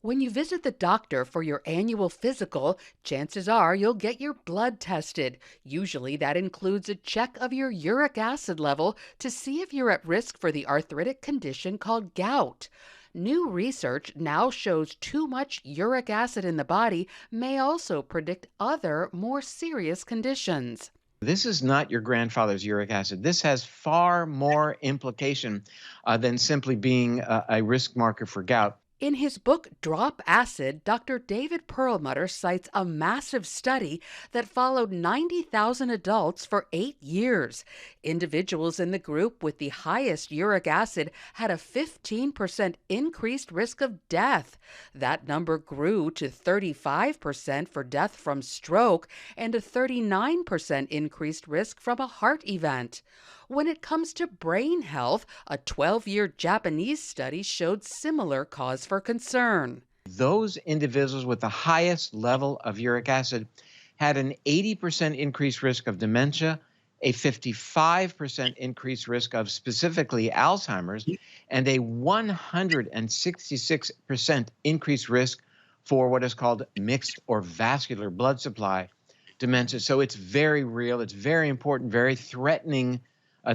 When you visit the doctor for your annual physical, chances are you'll get your blood tested. Usually that includes a check of your uric acid level to see if you're at risk for the arthritic condition called gout. New research now shows too much uric acid in the body may also predict other, more serious conditions. This is not your grandfather's uric acid. This has far more implication than simply being a risk marker for gout. In his book Drop Acid, Dr. David Perlmutter cites a massive study that followed 90,000 adults for 8 years. Individuals in the group with the highest uric acid had a 15% increased risk of death. That number grew to 35% for death from stroke and a 39% increased risk from a heart event. When it comes to brain health, a 12-year Japanese study showed similar cause for concern. Those individuals with the highest level of uric acid had an 80% increased risk of dementia, a 55% increased risk of specifically Alzheimer's, and a 166% increased risk for what is called mixed or vascular blood supply dementia. So it's very real, it's very important, very threatening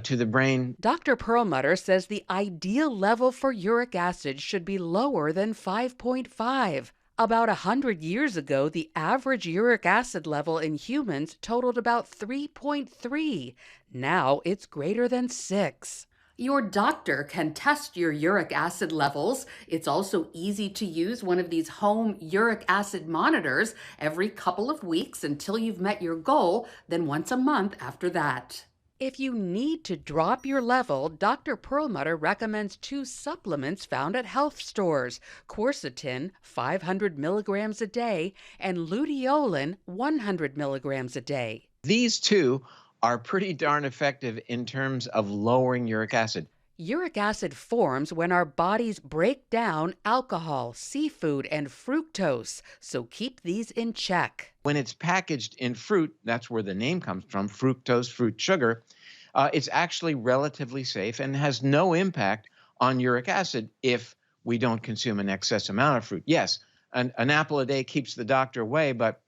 to the brain. Dr. Perlmutter says the ideal level for uric acid should be lower than 5.5. About 100 years ago, the average uric acid level in humans totaled about 3.3. Now it's greater than 6. Your doctor can test your uric acid levels. It's also easy to use one of these home uric acid monitors every couple of weeks until you've met your goal, then once a month after that. If you need to drop your level, Dr. Perlmutter recommends two supplements found at health stores: quercetin, 500 milligrams a day, and luteolin, 100 milligrams a day. These two are pretty darn effective in terms of lowering uric acid. Uric acid forms when our bodies break down alcohol, seafood, and fructose, so keep these in check. When it's packaged in fruit, that's where the name comes from, fructose, fruit sugar, it's actually relatively safe and has no impact on uric acid if we don't consume an excess amount of fruit. Yes, an apple a day keeps the doctor away, but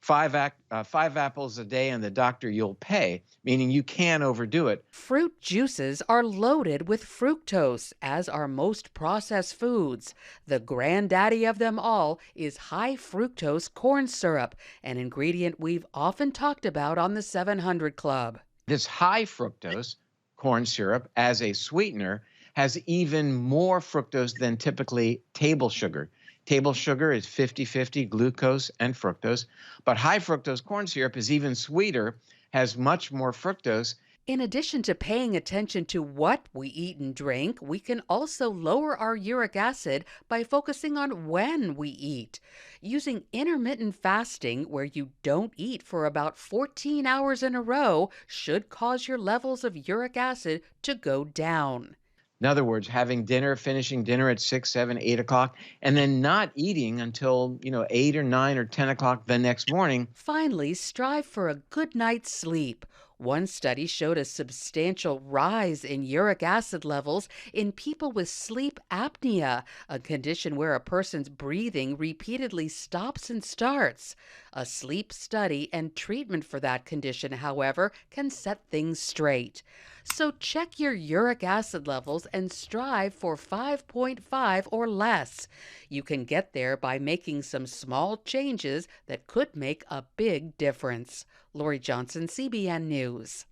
five apples a day and the doctor you'll pay, meaning you can overdo it. Fruit juices are loaded with fructose, as are most processed foods. The granddaddy of them all is high fructose corn syrup, an ingredient we've often talked about on the 700 Club. This high fructose corn syrup as a sweetener has even more fructose than typically table sugar. Table sugar is 50-50 glucose and fructose, but high fructose corn syrup is even sweeter, has much more fructose. In addition to paying attention to what we eat and drink, we can also lower our uric acid by focusing on when we eat. Using intermittent fasting, where you don't eat for about 14 hours in a row, should cause your levels of uric acid to go down. In other words, having dinner, finishing dinner at 6, 7, 8 o'clock, and then not eating until, 8 or 9 or 10 o'clock the next morning. Finally, strive for a good night's sleep. One study showed a substantial rise in uric acid levels in people with sleep apnea, a condition where a person's breathing repeatedly stops and starts. A sleep study and treatment for that condition, however, can set things straight. So check your uric acid levels and strive for 5.5 or less. You can get there by making some small changes that could make a big difference. Lori Johnson, CBN News.